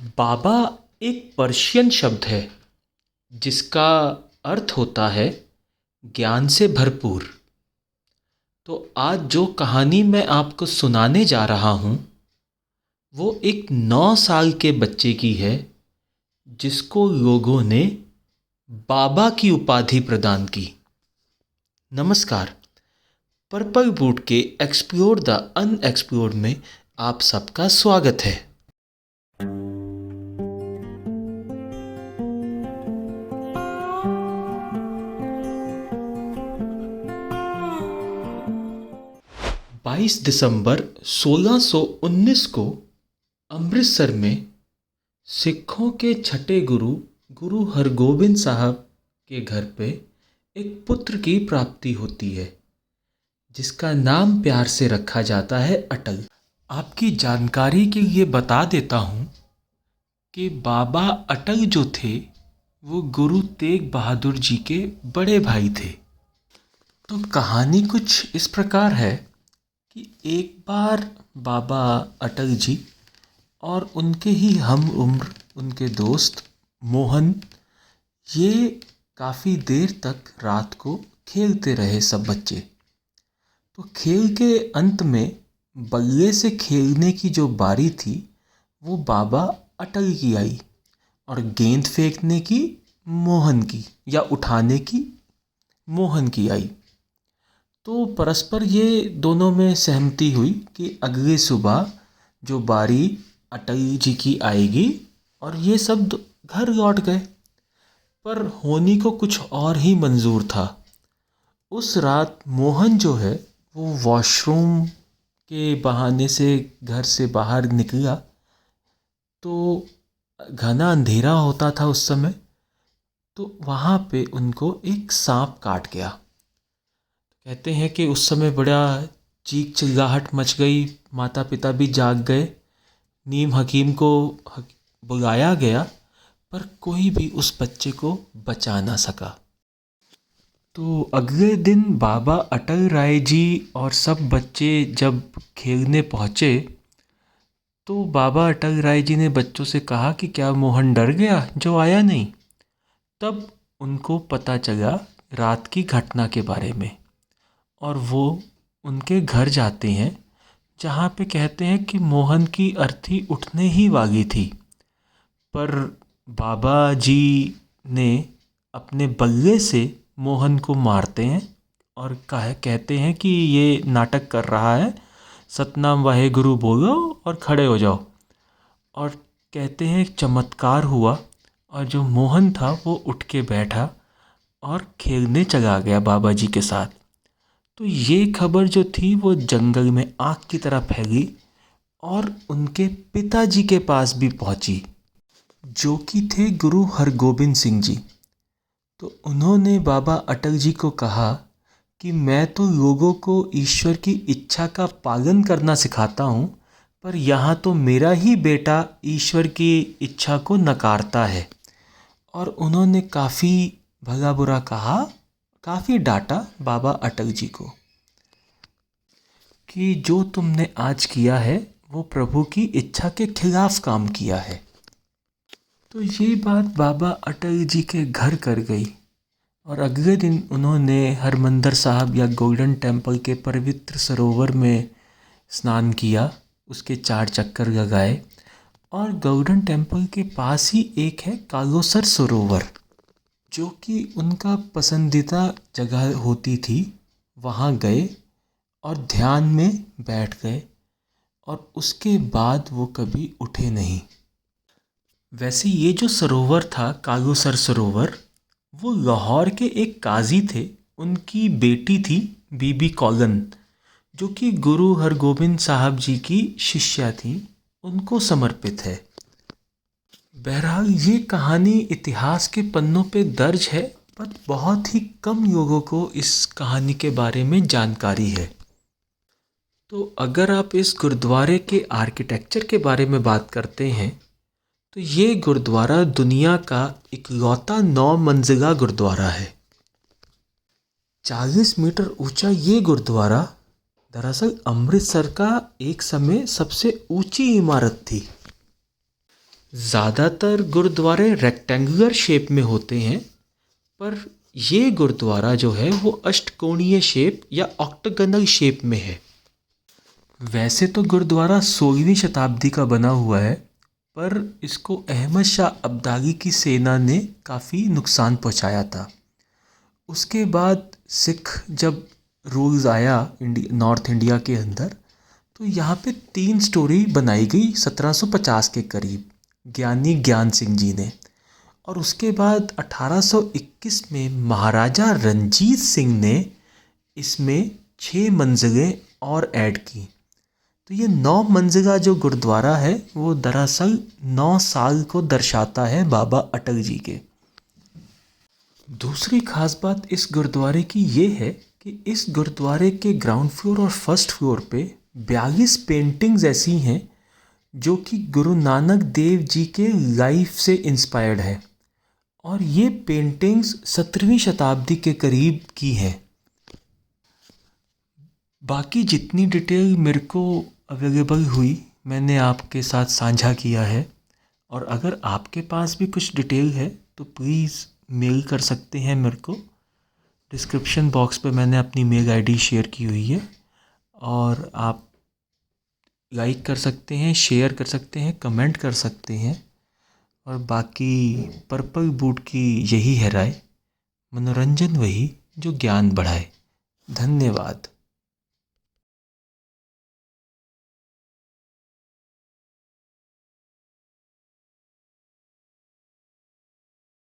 बाबा एक पर्शियन शब्द है जिसका अर्थ होता है ज्ञान से भरपूर। तो आज जो कहानी मैं आपको सुनाने जा रहा हूँ वो एक 9 साल के बच्चे की है जिसको लोगों ने बाबा की उपाधि प्रदान की। नमस्कार, पर्पल बूट के एक्सप्लोर द अनएक्सप्लोर्ड में आप सबका स्वागत है। बाईस दिसंबर 1619 को अमृतसर में सिखों के छठे गुरु गुरु हरगोबिंद साहब के घर पे एक पुत्र की प्राप्ति होती है जिसका नाम प्यार से रखा जाता है अटल। आपकी जानकारी के लिए बता देता हूँ कि बाबा अटल जो थे वो गुरु तेग बहादुर जी के बड़े भाई थे। तो कहानी कुछ इस प्रकार है कि एक बार बाबा अटल जी और उनके ही हम उम्र उनके दोस्त मोहन ये काफ़ी देर तक रात को खेलते रहे सब बच्चे। तो खेल के अंत में बल्ले से खेलने की जो बारी थी वो बाबा अटल की आई और गेंद फेंकने की मोहन की या उठाने की मोहन की आई। तो परस्पर ये दोनों में सहमति हुई कि अगली सुबह जो बारी अटल जी की आएगी और ये सब घर लौट गए। पर होनी को कुछ और ही मंजूर था। उस रात मोहन जो है वो वॉशरूम के बहाने से घर से बाहर निकला तो घना अंधेरा होता था उस समय। तो वहाँ पे उनको एक सांप काट गया। कहते हैं कि उस समय बड़ा चीख चिल्लाहट मच गई, माता पिता भी जाग गए, नीम हकीम को बुलाया गया पर कोई भी उस बच्चे को बचा ना सका। तो अगले दिन बाबा अटल राय जी और सब बच्चे जब खेलने पहुँचे तो बाबा अटल राय जी ने बच्चों से कहा कि क्या मोहन डर गया जो आया नहीं। तब उनको पता चला रात की घटना के बारे में और वो उनके घर जाते हैं जहाँ पे कहते हैं कि मोहन की अर्थी उठने ही वाली थी पर बाबा जी ने अपने बल्ले से मोहन को मारते हैं और कहते हैं कि ये नाटक कर रहा है, सतनाम वाहे गुरु बोलो और खड़े हो जाओ। और कहते हैं चमत्कार हुआ और जो मोहन था वो उठ के बैठा और खेलने चला गया बाबा जी के साथ। तो ये खबर जो थी वो जंगल में आग की तरह फैली और उनके पिताजी के पास भी पहुंची जो कि थे गुरु हरगोबिंद सिंह जी। तो उन्होंने बाबा अटल जी को कहा कि मैं तो लोगों को ईश्वर की इच्छा का पालन करना सिखाता हूँ पर यहाँ तो मेरा ही बेटा ईश्वर की इच्छा को नकारता है। और उन्होंने काफ़ी भला बुरा कहा, काफ़ी डांटा बाबा अटल जी को कि जो तुमने आज किया है वो प्रभु की इच्छा के खिलाफ काम किया है। तो ये बात बाबा अटल जी के घर कर गई और अगले दिन उन्होंने हरमंदिर साहब या गोल्डन टेम्पल के पवित्र सरोवर में स्नान किया, उसके 4 चक्कर लगाए। और गोल्डन टेम्पल के पास ही एक है कालोसर सरोवर जो कि उनका पसंदीदा जगह होती थी। वहाँ गए और ध्यान में बैठ गए और उसके बाद वो कभी उठे नहीं। वैसे ये जो सरोवर था कालोसर सरोवर वो लाहौर के एक काजी थे, उनकी बेटी थी बीबी कौलन जो कि गुरु हरगोबिंद साहब जी की शिष्या थी, उनको समर्पित है। बहरहाल ये कहानी इतिहास के पन्नों पे दर्ज है पर बहुत ही कम लोगों को इस कहानी के बारे में जानकारी है। तो अगर आप इस गुरुद्वारे के आर्किटेक्चर के बारे में बात करते हैं तो ये गुरुद्वारा दुनिया का इकलौता 9 मंजिला गुरुद्वारा है। 40 मीटर ऊंचा ये गुरुद्वारा दरअसल अमृतसर का एक समय सबसे ऊंची इमारत थी। ज़्यादातर गुरुद्वारे रेक्टेंगुलर शेप में होते हैं, पर ये गुरुद्वारा जो है वो अष्टकोणीय शेप या ऑक्टागोनल शेप में है। वैसे तो गुरुद्वारा 16वीं शताब्दी का बना हुआ है, पर इसको अहमद शाह अब्दाली की सेना ने काफ़ी नुकसान पहुंचाया था। उसके बाद सिख जब रूल्स आया नॉर्थ इंडिया के अंदर, तो यहाँ पे 3 स्टोरी बनाई गई 1750 के करीब ज्ञानी ज्ञान सिंह जी ने। और उसके बाद 1821 में महाराजा रणजीत सिंह ने इसमें 6 मंजिलें और ऐड की। तो ये 9 मंजिला जो गुरुद्वारा है वो दरअसल 9 साल को दर्शाता है बाबा अटल जी के। दूसरी खास बात इस गुरुद्वारे की ये है कि इस गुरुद्वारे के ग्राउंड फ्लोर और फर्स्ट फ्लोर पे 42 पेंटिंग्स ऐसी हैं जो कि गुरु नानक देव जी के लाइफ से इंस्पायर्ड है, और ये पेंटिंग्स 17वीं शताब्दी के करीब की हैं। बाकी जितनी डिटेल मेरे को अवेलेबल हुई मैंने आपके साथ साझा किया है, और अगर आपके पास भी कुछ डिटेल है तो प्लीज़ मेल कर सकते हैं मेरे को। डिस्क्रिप्शन बॉक्स पे मैंने अपनी मेल आईडी शेयर की हुई है, और आप लाइक कर सकते हैं, शेयर कर सकते हैं, कमेंट कर सकते हैं। और बाकी पर्पल बूट की यही है राय, मनोरंजन वही जो ज्ञान बढ़ाए। धन्यवाद।